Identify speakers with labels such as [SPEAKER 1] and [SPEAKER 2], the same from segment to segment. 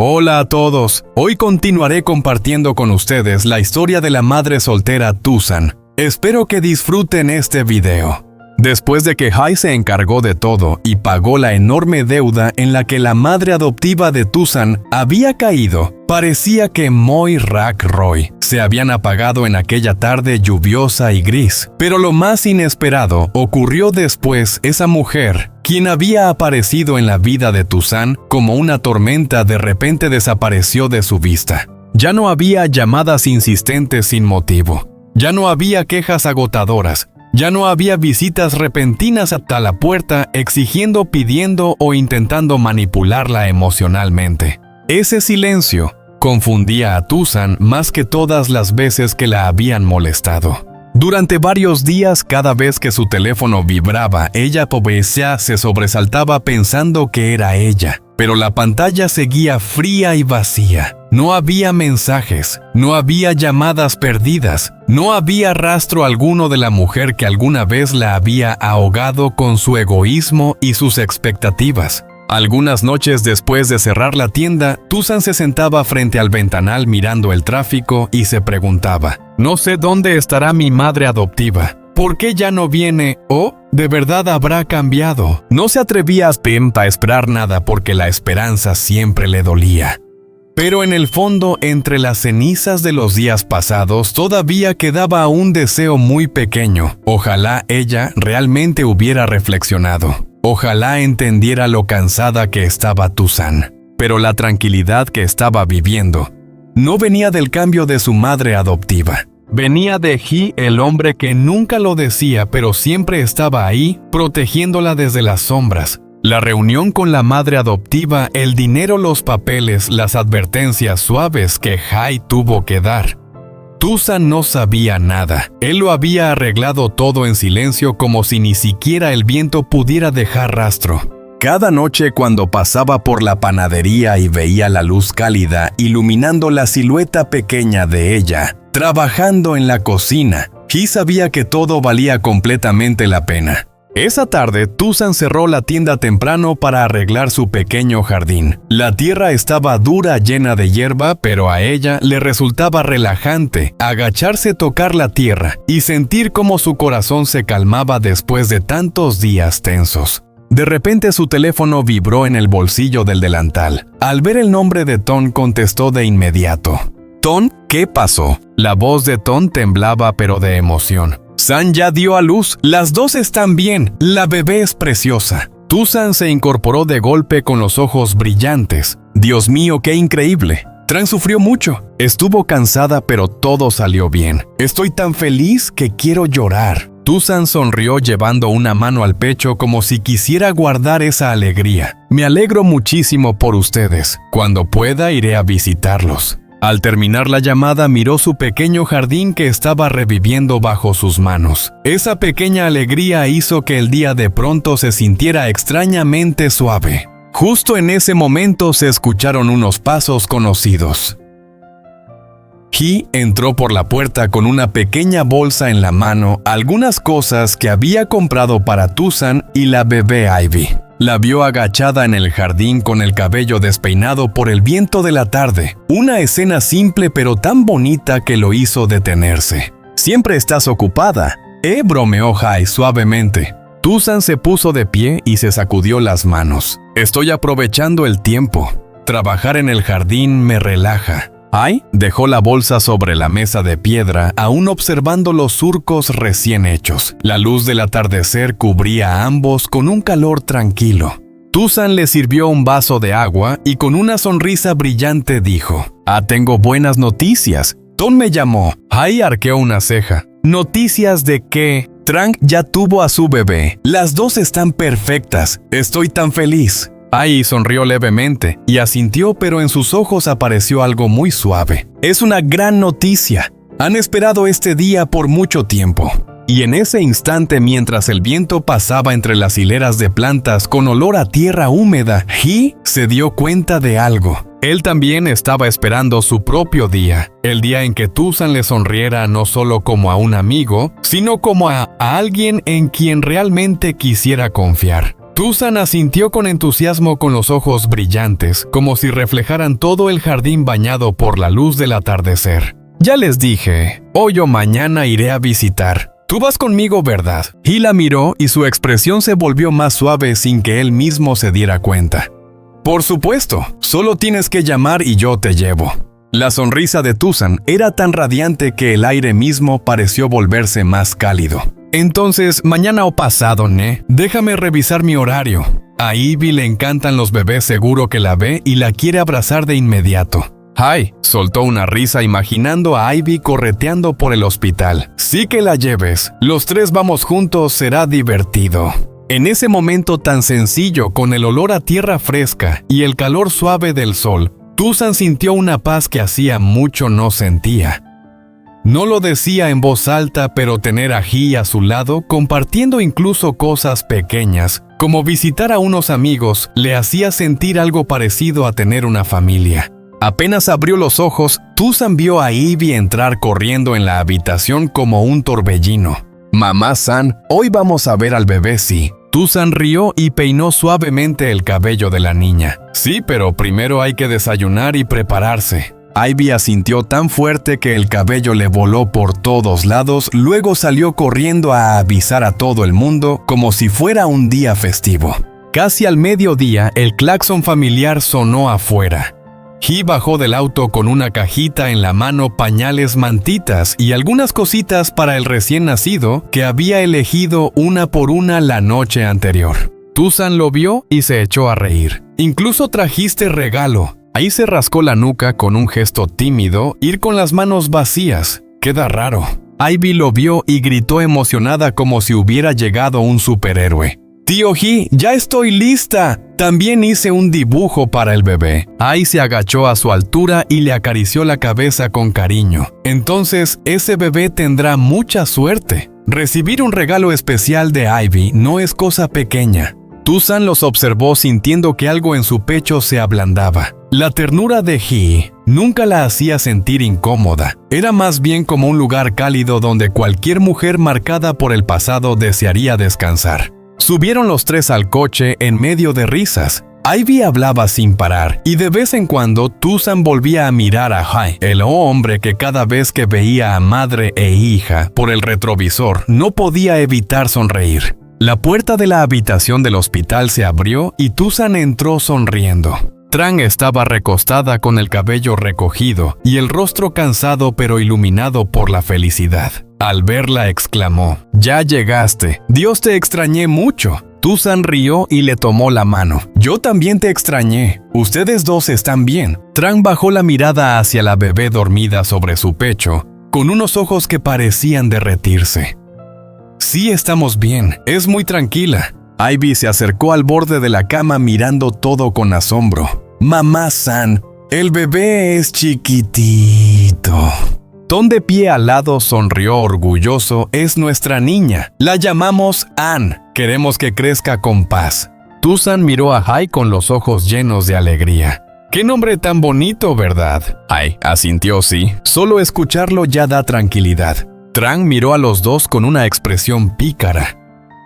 [SPEAKER 1] Hola a todos, hoy continuaré compartiendo con ustedes la historia de la madre soltera Tusan. Espero que disfruten este video. Después de que Hai se encargó de todo y pagó la enorme deuda en la que la madre adoptiva de Tusan había caído, parecía que Moi Rak Roy se habían apagado en aquella tarde lluviosa y gris. Pero lo más inesperado ocurrió después. Esa mujer, quien había aparecido en la vida de Tusan como una tormenta, de repente desapareció de su vista. Ya no había llamadas insistentes sin motivo. Ya no había quejas agotadoras. Ya no había visitas repentinas hasta la puerta exigiendo, pidiendo o intentando manipularla emocionalmente. Ese silencio confundía a Tusan más que todas las veces que la habían molestado. Durante varios días, cada vez que su teléfono vibraba, ella pobrecía se sobresaltaba pensando que era ella. Pero la pantalla seguía fría y vacía. No había mensajes, no había llamadas perdidas, no había rastro alguno de la mujer que alguna vez la había ahogado con su egoísmo y sus expectativas. Algunas noches después de cerrar la tienda, Tusan se sentaba frente al ventanal mirando el tráfico y se preguntaba: no sé dónde estará mi madre adoptiva. ¿Por qué ya no viene? ¿O de verdad habrá cambiado? No se atrevía a esperar nada porque la esperanza siempre le dolía. Pero en el fondo, entre las cenizas de los días pasados, todavía quedaba un deseo muy pequeño. Ojalá ella realmente hubiera reflexionado. Ojalá entendiera lo cansada que estaba Tusan. Pero la tranquilidad que estaba viviendo no venía del cambio de su madre adoptiva. Venía de Hee, el hombre que nunca lo decía, pero siempre estaba ahí, protegiéndola desde las sombras. La reunión con la madre adoptiva, el dinero, los papeles, las advertencias suaves que Hai tuvo que dar. Tusan no sabía nada. Él lo había arreglado todo en silencio, como si ni siquiera el viento pudiera dejar rastro. Cada noche, cuando pasaba por la panadería y veía la luz cálida iluminando la silueta pequeña de ella, trabajando en la cocina, Hee sabía que todo valía completamente la pena. Esa tarde, Tusan cerró la tienda temprano para arreglar su pequeño jardín. La tierra estaba dura, llena de hierba, pero a ella le resultaba relajante agacharse, tocar la tierra y sentir cómo su corazón se calmaba después de tantos días tensos. De repente su teléfono vibró en el bolsillo del delantal. Al ver el nombre de Ton, contestó de inmediato. «Ton, ¿qué pasó?» La voz de Ton temblaba, pero de emoción. «San ya dio a luz. Las dos están bien. La bebé es preciosa». Tusan se incorporó de golpe con los ojos brillantes. «Dios mío, qué increíble». Tran sufrió mucho. Estuvo cansada, pero todo salió bien. «Estoy tan feliz que quiero llorar». Tusan sonrió llevando una mano al pecho como si quisiera guardar esa alegría. «Me alegro muchísimo por ustedes. Cuando pueda iré a visitarlos». Al terminar la llamada, miró su pequeño jardín que estaba reviviendo bajo sus manos. Esa pequeña alegría hizo que el día de pronto se sintiera extrañamente suave. Justo en ese momento se escucharon unos pasos conocidos. Hee entró por la puerta con una pequeña bolsa en la mano, algunas cosas que había comprado para Tusan y la bebé Ivy. La vio agachada en el jardín con el cabello despeinado por el viento de la tarde. Una escena simple pero tan bonita que lo hizo detenerse. «Siempre estás ocupada», bromeó Hai suavemente. Tusan se puso de pie y se sacudió las manos. «Estoy aprovechando el tiempo. Trabajar en el jardín me relaja». Hai dejó la bolsa sobre la mesa de piedra, aún observando los surcos recién hechos. La luz del atardecer cubría a ambos con un calor tranquilo. Tusan le sirvió un vaso de agua y con una sonrisa brillante dijo: «Tengo buenas noticias. Ton me llamó». Hai arqueó una ceja. «¿Noticias de qué?» «Trang ya tuvo a su bebé. Las dos están perfectas. Estoy tan feliz». Ai sonrió levemente y asintió, pero en sus ojos apareció algo muy suave. «Es una gran noticia. Han esperado este día por mucho tiempo». Y en ese instante, mientras el viento pasaba entre las hileras de plantas con olor a tierra húmeda, Hee se dio cuenta de algo. Él también estaba esperando su propio día, el día en que Tusan le sonriera no solo como a un amigo, sino como a alguien en quien realmente quisiera confiar. Tuzan asintió con entusiasmo con los ojos brillantes, como si reflejaran todo el jardín bañado por la luz del atardecer. Ya les dije, hoy o mañana iré a visitar. Tú vas conmigo, ¿verdad? Y la miró y su expresión se volvió más suave sin que él mismo se diera cuenta. Por supuesto, solo tienes que llamar y yo te llevo. La sonrisa de Tuzan era tan radiante que el aire mismo pareció volverse más cálido. Entonces, mañana o pasado, ¿ne? Déjame revisar mi horario. A Ivy le encantan los bebés, seguro que la ve y la quiere abrazar de inmediato. Hai soltó una risa imaginando a Ivy correteando por el hospital. Sí que la lleves. Los tres vamos juntos, será divertido. En ese momento tan sencillo, con el olor a tierra fresca y el calor suave del sol, Tuzan sintió una paz que hacía mucho no sentía. No lo decía en voz alta, pero tener a Hee a su lado, compartiendo incluso cosas pequeñas, como visitar a unos amigos, le hacía sentir algo parecido a tener una familia. Apenas abrió los ojos, Tuzan vio a Ivy entrar corriendo en la habitación como un torbellino. Mamá-san, hoy vamos a ver al bebé, sí. Tuzan rió y peinó suavemente el cabello de la niña. Sí, pero primero hay que desayunar y prepararse. Ivy asintió tan fuerte que el cabello le voló por todos lados, luego salió corriendo a avisar a todo el mundo como si fuera un día festivo. Casi al mediodía, el claxon familiar sonó afuera. Hee bajó del auto con una cajita en la mano, pañales, mantitas y algunas cositas para el recién nacido que había elegido una por una la noche anterior. Tuzan lo vio y se echó a reír. Incluso trajiste regalo. Ahí se rascó la nuca con un gesto tímido, ir con las manos vacías. Queda raro. Ivy lo vio y gritó emocionada como si hubiera llegado un superhéroe. Tío Hee, ya estoy lista. También hice un dibujo para el bebé. Ai se agachó a su altura y le acarició la cabeza con cariño. Entonces, ese bebé tendrá mucha suerte. Recibir un regalo especial de Ivy no es cosa pequeña. Tuzan los observó sintiendo que algo en su pecho se ablandaba. La ternura de Hee nunca la hacía sentir incómoda. Era más bien como un lugar cálido donde cualquier mujer marcada por el pasado desearía descansar. Subieron los tres al coche en medio de risas. Ivy hablaba sin parar y de vez en cuando Tuzan volvía a mirar a Hai, el hombre que cada vez que veía a madre e hija por el retrovisor no podía evitar sonreír. La puerta de la habitación del hospital se abrió y Tuzan entró sonriendo. Trang estaba recostada con el cabello recogido y el rostro cansado pero iluminado por la felicidad. Al verla exclamó, «Ya llegaste. Dios, te extrañé mucho». Tuzan rió y le tomó la mano. «Yo también te extrañé. Ustedes dos están bien». Trang bajó la mirada hacia la bebé dormida sobre su pecho, con unos ojos que parecían derretirse. «Sí, estamos bien. Es muy tranquila». Ivy se acercó al borde de la cama mirando todo con asombro. «Mamá-san, el bebé es chiquitito». Ton de pie al lado sonrió orgulloso. «Es nuestra niña. La llamamos Ann. Queremos que crezca con paz». Tuzan miró a Hai con los ojos llenos de alegría. «Qué nombre tan bonito, ¿verdad?» Hai asintió sí. Solo escucharlo ya da tranquilidad. Trang miró a los dos con una expresión pícara.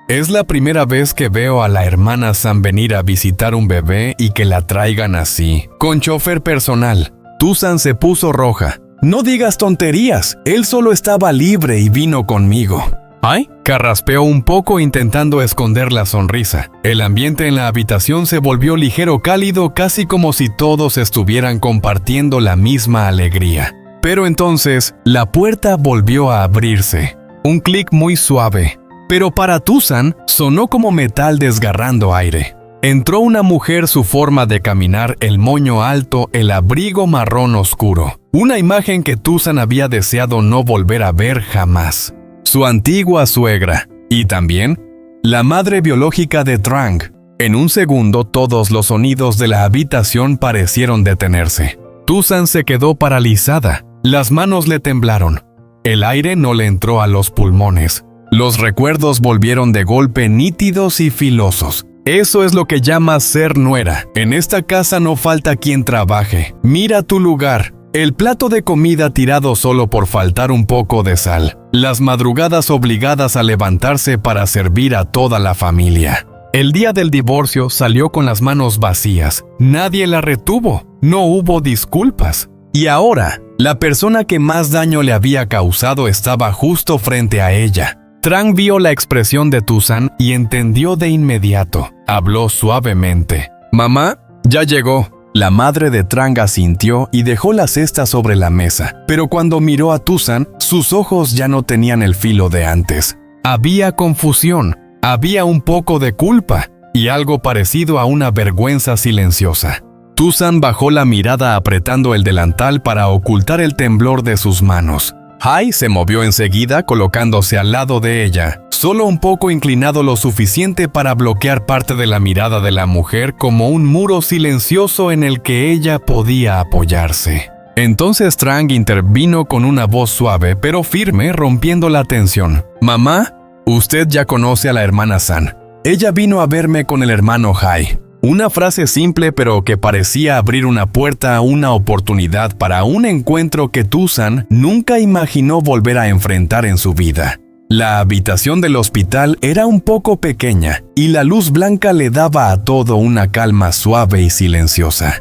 [SPEAKER 1] «Es la primera vez que veo a la hermana San venir a visitar un bebé y que la traigan así, con chofer personal». Tuzan se puso roja. «No digas tonterías, él solo estaba libre y vino conmigo». «¿Ay?» Carraspeó un poco intentando esconder la sonrisa. El ambiente en la habitación se volvió ligero, cálido, casi como si todos estuvieran compartiendo la misma alegría. Pero entonces, la puerta volvió a abrirse. Un clic muy suave. Pero para Tuzan, sonó como metal desgarrando aire. Entró una mujer, su forma de caminar, el moño alto, el abrigo marrón oscuro. Una imagen que Tuzan había deseado no volver a ver jamás. Su antigua suegra. Y también, la madre biológica de Trang. En un segundo, todos los sonidos de la habitación parecieron detenerse. Tuzan se quedó paralizada. Las manos le temblaron. El aire no le entró a los pulmones. Los recuerdos volvieron de golpe nítidos y filosos. Eso es lo que llamas ser nuera. En esta casa no falta quien trabaje. Mira tu lugar. El plato de comida tirado solo por faltar un poco de sal. Las madrugadas obligadas a levantarse para servir a toda la familia. El día del divorcio salió con las manos vacías. Nadie la retuvo. No hubo disculpas. Y ahora, la persona que más daño le había causado estaba justo frente a ella. Trang vio la expresión de Tusan y entendió de inmediato. Habló suavemente. «Mamá, ya llegó». La madre de Trang asintió y dejó la cesta sobre la mesa, pero cuando miró a Tusan, sus ojos ya no tenían el filo de antes. Había confusión, había un poco de culpa y algo parecido a una vergüenza silenciosa. Tusan bajó la mirada apretando el delantal para ocultar el temblor de sus manos. Hai se movió enseguida colocándose al lado de ella, solo un poco inclinado lo suficiente para bloquear parte de la mirada de la mujer como un muro silencioso en el que ella podía apoyarse. Entonces Trang intervino con una voz suave pero firme, rompiendo la tensión. «Mamá, usted ya conoce a la hermana San. Ella vino a verme con el hermano Hai». Una frase simple pero que parecía abrir una puerta a una oportunidad para un encuentro que Tusan nunca imaginó volver a enfrentar en su vida. La habitación del hospital era un poco pequeña y la luz blanca le daba a todo una calma suave y silenciosa.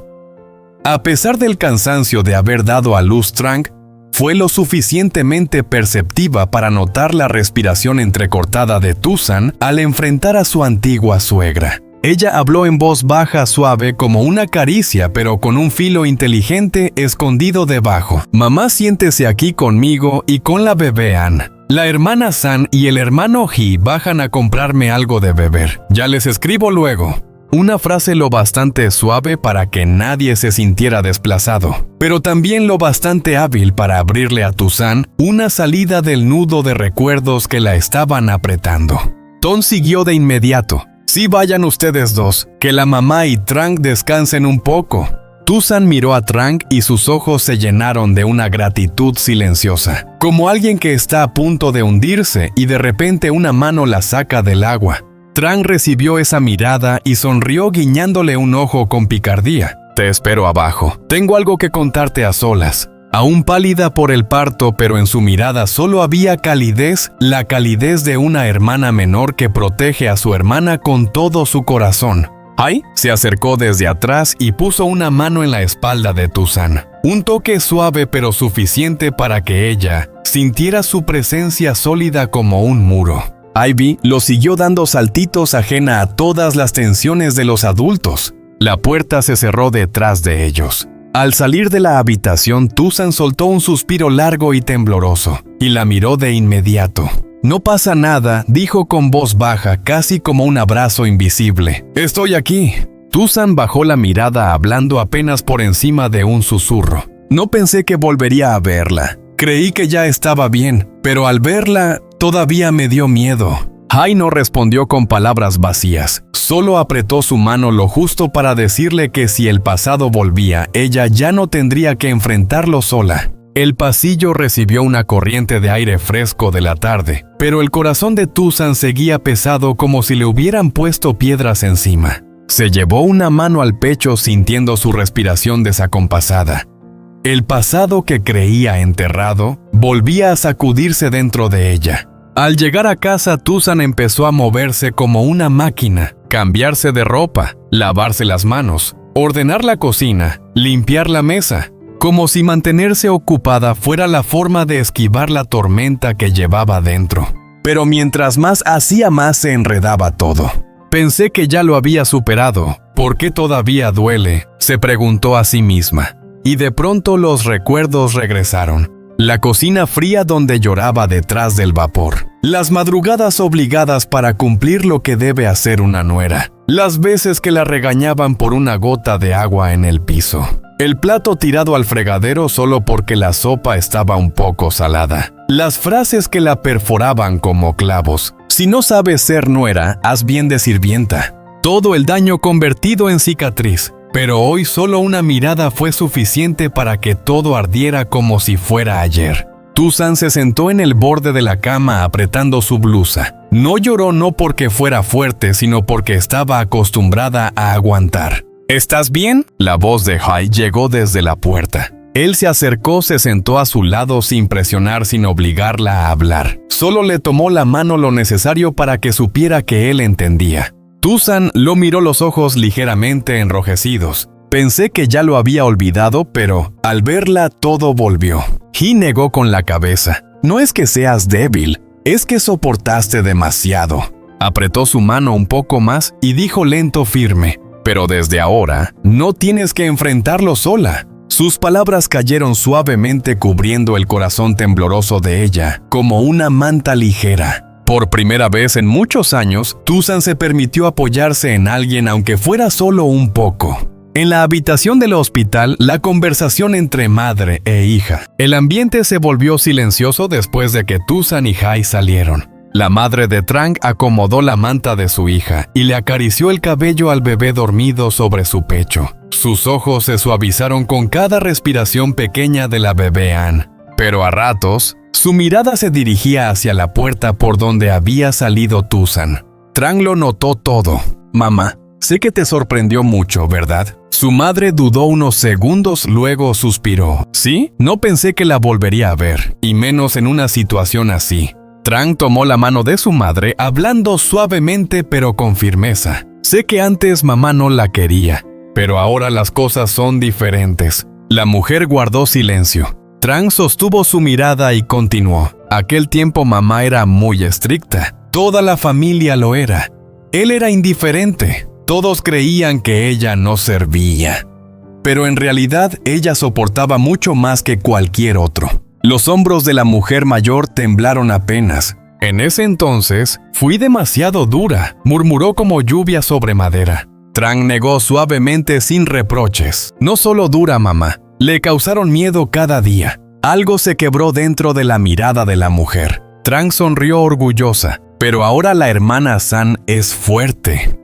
[SPEAKER 1] A pesar del cansancio de haber dado a luz, Trang fue lo suficientemente perceptiva para notar la respiración entrecortada de Tusan al enfrentar a su antigua suegra. Ella habló en voz baja, suave, como una caricia, pero con un filo inteligente escondido debajo. «Mamá, siéntese aquí conmigo y con la bebé Ann. La hermana San y el hermano Hee bajan a comprarme algo de beber. Ya les escribo luego». Una frase lo bastante suave para que nadie se sintiera desplazado, pero también lo bastante hábil para abrirle a Tusan una salida del nudo de recuerdos que la estaban apretando. Ton siguió de inmediato. «Sí, vayan ustedes dos, que la mamá y Trang descansen un poco». Tusan miró a Trang y sus ojos se llenaron de una gratitud silenciosa, como alguien que está a punto de hundirse y de repente una mano la saca del agua. Trang recibió esa mirada y sonrió guiñándole un ojo con picardía. «Te espero abajo. Tengo algo que contarte a solas». Aún pálida por el parto, pero en su mirada solo había calidez, la calidez de una hermana menor que protege a su hermana con todo su corazón. Hai se acercó desde atrás y puso una mano en la espalda de Tusan. Un toque suave pero suficiente para que ella sintiera su presencia sólida como un muro. Ivy lo siguió dando saltitos ajena a todas las tensiones de los adultos. La puerta se cerró detrás de ellos. Al salir de la habitación, Tusan soltó un suspiro largo y tembloroso, y la miró de inmediato. «No pasa nada», dijo con voz baja, casi como un abrazo invisible. «Estoy aquí». Tusan bajó la mirada hablando apenas por encima de un susurro. «No pensé que volvería a verla. Creí que ya estaba bien, pero al verla, todavía me dio miedo». Hai no respondió con palabras vacías, solo apretó su mano lo justo para decirle que si el pasado volvía, ella ya no tendría que enfrentarlo sola. El pasillo recibió una corriente de aire fresco de la tarde, pero el corazón de Tusan seguía pesado como si le hubieran puesto piedras encima. Se llevó una mano al pecho sintiendo su respiración desacompasada. El pasado que creía enterrado volvía a sacudirse dentro de ella. Al llegar a casa, Tusan empezó a moverse como una máquina, cambiarse de ropa, lavarse las manos, ordenar la cocina, limpiar la mesa, como si mantenerse ocupada fuera la forma de esquivar la tormenta que llevaba dentro. Pero mientras más hacía, más se enredaba todo. «Pensé que ya lo había superado. ¿Por qué todavía duele?», se preguntó a sí misma. Y de pronto los recuerdos regresaron. La cocina fría donde lloraba detrás del vapor. Las madrugadas obligadas para cumplir lo que debe hacer una nuera. Las veces que la regañaban por una gota de agua en el piso. El plato tirado al fregadero solo porque la sopa estaba un poco salada. Las frases que la perforaban como clavos. «Si no sabes ser nuera, haz bien de sirvienta». Todo el daño convertido en cicatriz. Pero hoy solo una mirada fue suficiente para que todo ardiera como si fuera ayer. Tusan se sentó en el borde de la cama apretando su blusa. No lloró no porque fuera fuerte, sino porque estaba acostumbrada a aguantar. «¿Estás bien?», la voz de Hai llegó desde la puerta. Él se acercó, se sentó a su lado sin presionar, sin obligarla a hablar. Solo le tomó la mano lo necesario para que supiera que él entendía. Tusan lo miró, los ojos ligeramente enrojecidos. Pensé que ya lo había olvidado, pero al verla todo volvió. Hee negó con la cabeza. No es que seas débil, es que soportaste demasiado. Apretó su mano un poco más y dijo lento, firme: pero desde ahora no tienes que enfrentarlo sola. Sus palabras cayeron suavemente, cubriendo el corazón tembloroso de ella como una manta ligera. Por primera vez en muchos años, Tusan se permitió apoyarse en alguien, aunque fuera solo un poco. En la habitación del hospital, la conversación entre madre e hija. El ambiente se volvió silencioso después de que Tusan y Hai salieron. La madre de Trang acomodó la manta de su hija y le acarició el cabello al bebé dormido sobre su pecho. Sus ojos se suavizaron con cada respiración pequeña de la bebé Anne. Pero a ratos, su mirada se dirigía hacia la puerta por donde había salido Tusan. Trang lo notó todo. «Mamá, sé que te sorprendió mucho, ¿verdad?». Su madre dudó unos segundos, luego suspiró. «¿Sí? No pensé que la volvería a ver, y menos en una situación así». Trang tomó la mano de su madre, hablando suavemente pero con firmeza. «Sé que antes mamá no la quería, pero ahora las cosas son diferentes». La mujer guardó silencio. Trang sostuvo su mirada y continuó. «Aquel tiempo mamá era muy estricta. Toda la familia lo era. Él era indiferente. Todos creían que ella no servía. Pero en realidad ella soportaba mucho más que cualquier otro». Los hombros de la mujer mayor temblaron apenas. «En ese entonces, fui demasiado dura», murmuró como lluvia sobre madera. Trang negó suavemente, sin reproches. «No solo dura, mamá. Le causaron miedo cada día». Algo se quebró dentro de la mirada de la mujer. Trang sonrió orgullosa. «Pero ahora la hermana San es fuerte.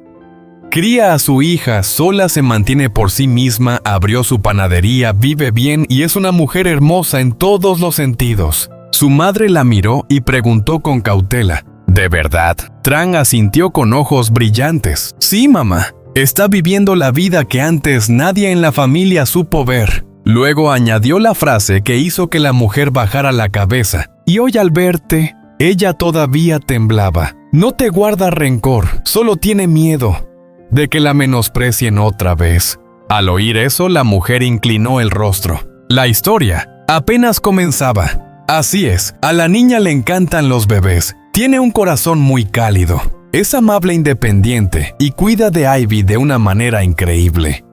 [SPEAKER 1] Cría a su hija, sola se mantiene por sí misma, abrió su panadería, vive bien y es una mujer hermosa en todos los sentidos». Su madre la miró y preguntó con cautela: «¿De verdad?». Trang asintió con ojos brillantes. «Sí, mamá. Está viviendo la vida que antes nadie en la familia supo ver». Luego añadió la frase que hizo que la mujer bajara la cabeza. «Y hoy al verte, ella todavía temblaba. No te guarda rencor, solo tiene miedo de que la menosprecien otra vez». Al oír eso, la mujer inclinó el rostro. La historia apenas comenzaba. Así es, a la niña le encantan los bebés. Tiene un corazón muy cálido. Es amable e independiente y cuida de Ivy de una manera increíble.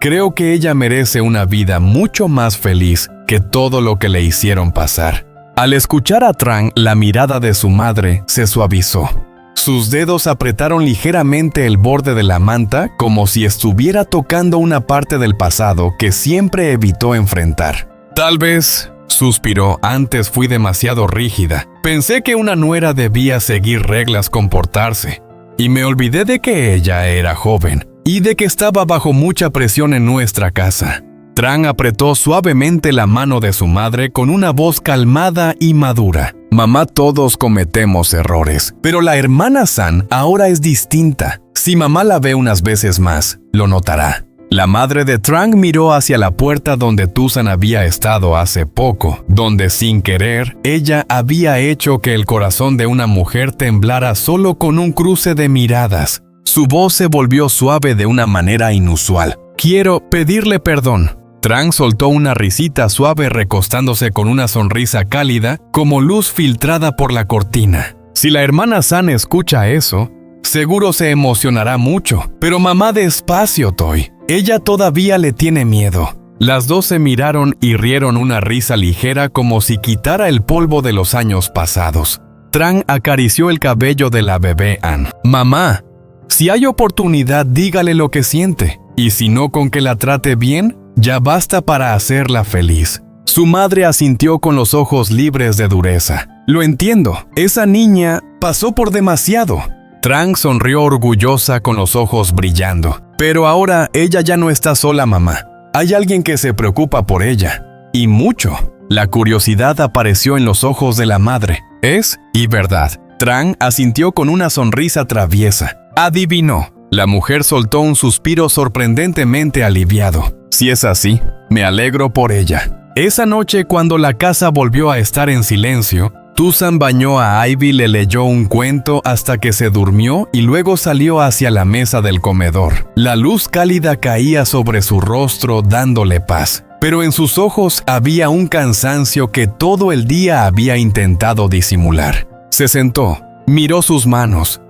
[SPEAKER 1] Creo que ella merece una vida mucho más feliz que todo lo que le hicieron pasar. Al escuchar a Trang, la mirada de su madre se suavizó. Sus dedos apretaron ligeramente el borde de la manta, como si estuviera tocando una parte del pasado que siempre evitó enfrentar. «Tal vez», suspiró, «antes fui demasiado rígida. Pensé que una nuera debía seguir reglas, comportarse. Y me olvidé de que ella era joven y de que estaba bajo mucha presión en nuestra casa». Trang apretó suavemente la mano de su madre con una voz calmada y madura. «Mamá, todos cometemos errores, pero la hermana San ahora es distinta. Si mamá la ve unas veces más, lo notará». La madre de Trang miró hacia la puerta donde Tusan había estado hace poco, donde sin querer, ella había hecho que el corazón de una mujer temblara solo con un cruce de miradas. Su voz se volvió suave de una manera inusual. «Quiero pedirle perdón». Trang soltó una risita suave, recostándose con una sonrisa cálida, como luz filtrada por la cortina. Si la hermana San escucha eso, seguro se emocionará mucho. «Pero mamá, despacio, Toy. Ella todavía le tiene miedo». Las dos se miraron y rieron una risa ligera, como si quitara el polvo de los años pasados. Trang acarició el cabello de la bebé Anne. «Mamá, si hay oportunidad, dígale lo que siente. Y si no, con que la trate bien, ya basta para hacerla feliz». Su madre asintió con los ojos libres de dureza. «Lo entiendo. Esa niña pasó por demasiado». Trang sonrió orgullosa con los ojos brillando. «Pero ahora ella ya no está sola, mamá. Hay alguien que se preocupa por ella. Y mucho». La curiosidad apareció en los ojos de la madre. «Es y verdad». Trang asintió con una sonrisa traviesa. «Adivinó». La mujer soltó un suspiro sorprendentemente aliviado. «Si es así, me alegro por ella». Esa noche, cuando la casa volvió a estar en silencio, Tuzan bañó a Ivy, le leyó un cuento hasta que se durmió y luego salió hacia la mesa del comedor. La luz cálida caía sobre su rostro dándole paz, pero en sus ojos había un cansancio que todo el día había intentado disimular. Se sentó, miró sus manos.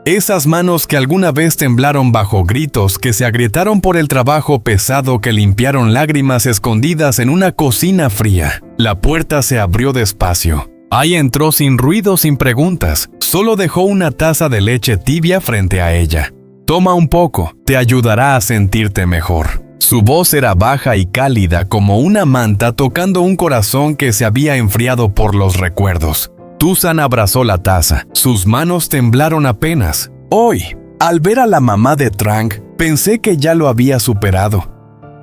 [SPEAKER 1] Esas manos que alguna vez temblaron bajo gritos, que se agrietaron por el trabajo pesado, que limpiaron lágrimas escondidas en una cocina fría. La puerta se abrió despacio. Ahí entró sin ruido, sin preguntas. Solo dejó una taza de leche tibia frente a ella. Toma un poco, te ayudará a sentirte mejor. Su voz era baja y cálida como una manta tocando un corazón que se había enfriado por los recuerdos. Tuzan abrazó la taza. Sus manos temblaron apenas. Hoy, al ver a la mamá de Trang, pensé que ya lo había superado.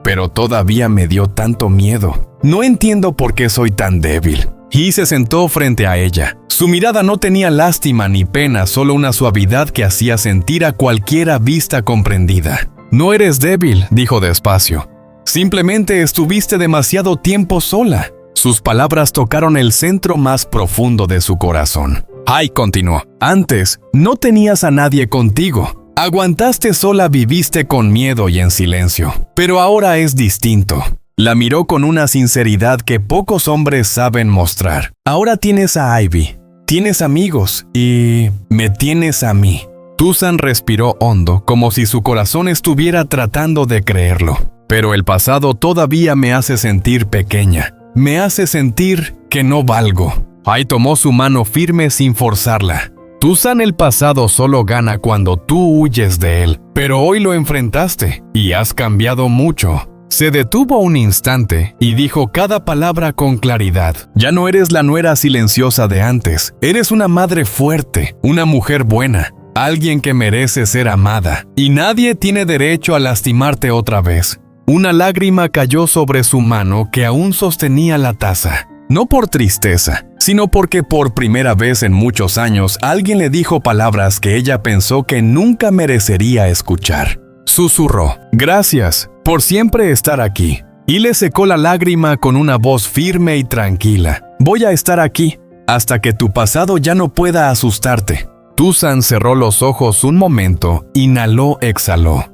[SPEAKER 1] Pero todavía me dio tanto miedo. No entiendo por qué soy tan débil. Y se sentó frente a ella. Su mirada no tenía lástima ni pena, solo una suavidad que hacía sentir a cualquiera vista comprendida. No eres débil, dijo despacio. Simplemente estuviste demasiado tiempo sola. Sus palabras tocaron el centro más profundo de su corazón. Ai continuó. Antes, no tenías a nadie contigo. Aguantaste sola, viviste con miedo y en silencio. Pero ahora es distinto. La miró con una sinceridad que pocos hombres saben mostrar. Ahora tienes a Ivy, tienes amigos y me tienes a mí. Tuzan respiró hondo, como si su corazón estuviera tratando de creerlo. Pero el pasado todavía me hace sentir pequeña. Me hace sentir que no valgo. Ai tomó su mano firme sin forzarla. Tuzan, el pasado solo gana cuando tú huyes de él. Pero hoy lo enfrentaste y has cambiado mucho. Se detuvo un instante y dijo cada palabra con claridad. Ya no eres la nuera silenciosa de antes. Eres una madre fuerte, una mujer buena, alguien que merece ser amada. Y nadie tiene derecho a lastimarte otra vez. Una lágrima cayó sobre su mano que aún sostenía la taza. No por tristeza, sino porque por primera vez en muchos años alguien le dijo palabras que ella pensó que nunca merecería escuchar. Susurró, gracias por siempre estar aquí. Y le secó la lágrima con una voz firme y tranquila. Voy a estar aquí hasta que tu pasado ya no pueda asustarte. Tuzan cerró los ojos un momento, inhaló, exhaló.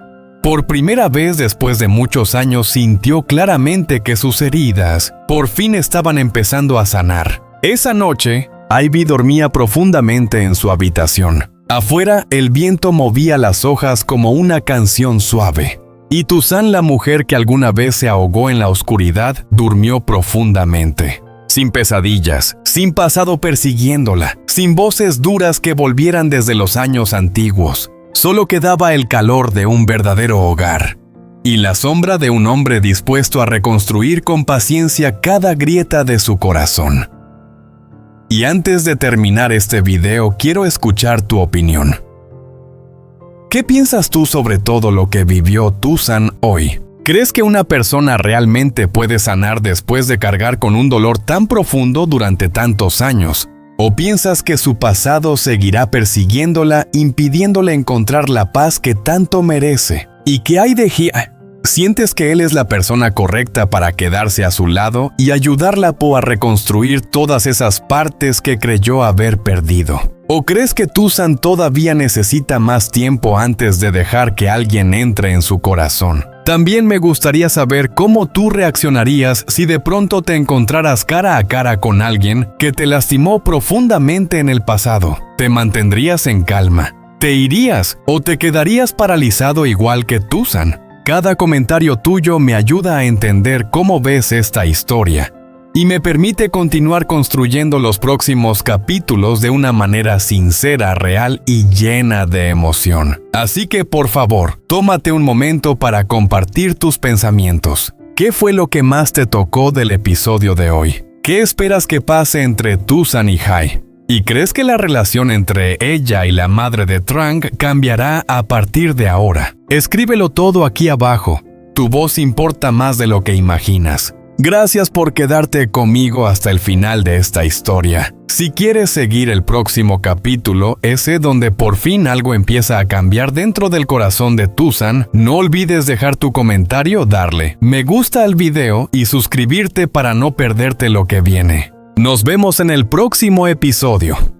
[SPEAKER 1] Por primera vez después de muchos años sintió claramente que sus heridas por fin estaban empezando a sanar. Esa noche, Ivy dormía profundamente en su habitación. Afuera, el viento movía las hojas como una canción suave. Y Tuzan, la mujer que alguna vez se ahogó en la oscuridad, durmió profundamente. Sin pesadillas, sin pasado persiguiéndola, sin voces duras que volvieran desde los años antiguos. Solo quedaba el calor de un verdadero hogar y la sombra de un hombre dispuesto a reconstruir con paciencia cada grieta de su corazón. Y antes de terminar este video, quiero escuchar tu opinión. ¿Qué piensas tú sobre todo lo que vivió Tuzan hoy? ¿Crees que una persona realmente puede sanar después de cargar con un dolor tan profundo durante tantos años? ¿O piensas que su pasado seguirá persiguiéndola, impidiéndole encontrar la paz que tanto merece? ¿Y qué hay de ¿Sientes que él es la persona correcta para quedarse a su lado y ayudarla a reconstruir todas esas partes que creyó haber perdido? ¿O crees que Tuzan todavía necesita más tiempo antes de dejar que alguien entre en su corazón? También me gustaría saber cómo tú reaccionarías si de pronto te encontraras cara a cara con alguien que te lastimó profundamente en el pasado. ¿Te mantendrías en calma? ¿Te irías o te quedarías paralizado igual que Tuzan? Cada comentario tuyo me ayuda a entender cómo ves esta historia y me permite continuar construyendo los próximos capítulos de una manera sincera, real y llena de emoción. Así que por favor, tómate un momento para compartir tus pensamientos. ¿Qué fue lo que más te tocó del episodio de hoy? ¿Qué esperas que pase entre Tuzan y Hai? ¿Y crees que la relación entre ella y la madre de Trang cambiará a partir de ahora? Escríbelo todo aquí abajo. Tu voz importa más de lo que imaginas. Gracias por quedarte conmigo hasta el final de esta historia. Si quieres seguir el próximo capítulo, ese donde por fin algo empieza a cambiar dentro del corazón de Tuzan, no olvides dejar tu comentario, darle me gusta al video y suscribirte para no perderte lo que viene. Nos vemos en el próximo episodio.